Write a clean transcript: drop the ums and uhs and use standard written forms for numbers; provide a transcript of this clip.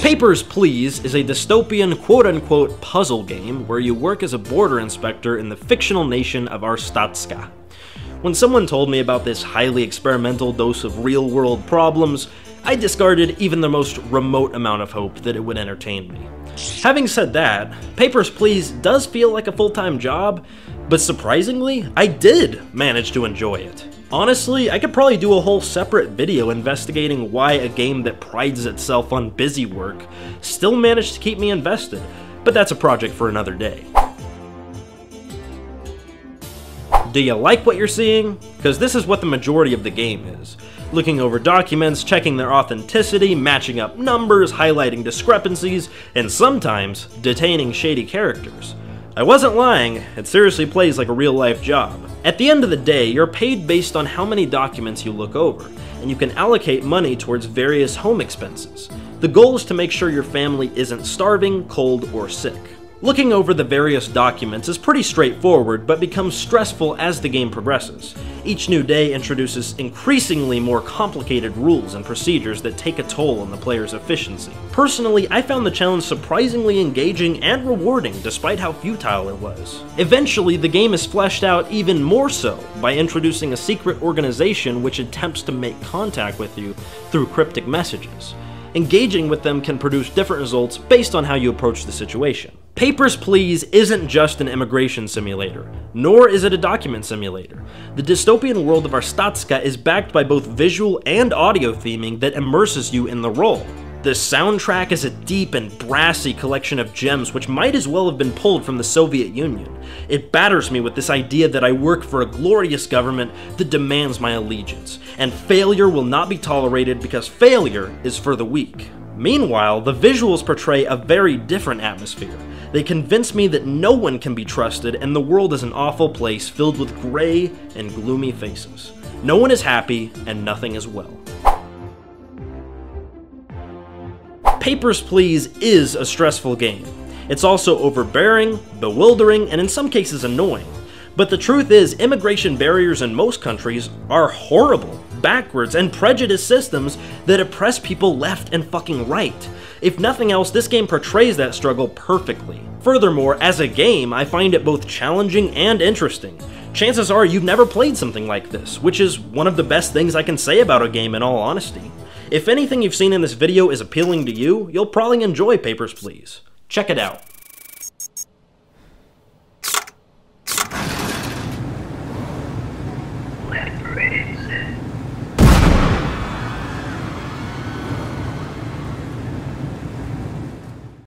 Papers, Please is a dystopian quote-unquote puzzle game where you work as a border inspector in the fictional nation of Arstatska. When someone told me about this highly experimental dose of real-world problems, I discarded even the most remote amount of hope that it would entertain me. Having said that, Papers, Please does feel like a full-time job, but surprisingly, I did manage to enjoy it. Honestly, I could probably do a whole separate video investigating why a game that prides itself on busy work still managed to keep me invested, but that's a project for another day. Do you like what you're seeing? Because this is what the majority of the game is. Looking over documents, checking their authenticity, matching up numbers, highlighting discrepancies, and sometimes detaining shady characters. I wasn't lying, it seriously plays like a real-life job. At the end of the day, you're paid based on how many documents you look over, and you can allocate money towards various home expenses. The goal is to make sure your family isn't starving, cold, or sick. Looking over the various documents is pretty straightforward, but becomes stressful as the game progresses. Each new day introduces increasingly more complicated rules and procedures that take a toll on the player's efficiency. Personally, I found the challenge surprisingly engaging and rewarding despite how futile it was. Eventually, the game is fleshed out even more so by introducing a secret organization which attempts to make contact with you through cryptic messages. Engaging with them can produce different results based on how you approach the situation. Papers, Please isn't just an immigration simulator, nor is it a document simulator. The dystopian world of Arstatska is backed by both visual and audio theming that immerses you in the role. The soundtrack is a deep and brassy collection of gems which might as well have been pulled from the Soviet Union. It batters me with this idea that I work for a glorious government that demands my allegiance, and failure will not be tolerated because failure is for the weak. Meanwhile, the visuals portray a very different atmosphere. They convince me that no one can be trusted and the world is an awful place filled with gray and gloomy faces. No one is happy and nothing is well. Papers, Please is a stressful game. It's also overbearing, bewildering, and in some cases annoying. But the truth is, immigration barriers in most countries are horrible, backwards, and prejudiced systems that oppress people left and fucking right. If nothing else, this game portrays that struggle perfectly. Furthermore, as a game, I find it both challenging and interesting. Chances are you've never played something like this, which is one of the best things I can say about a game in all honesty. If anything you've seen in this video is appealing to you, you'll probably enjoy Papers, Please. Check it out.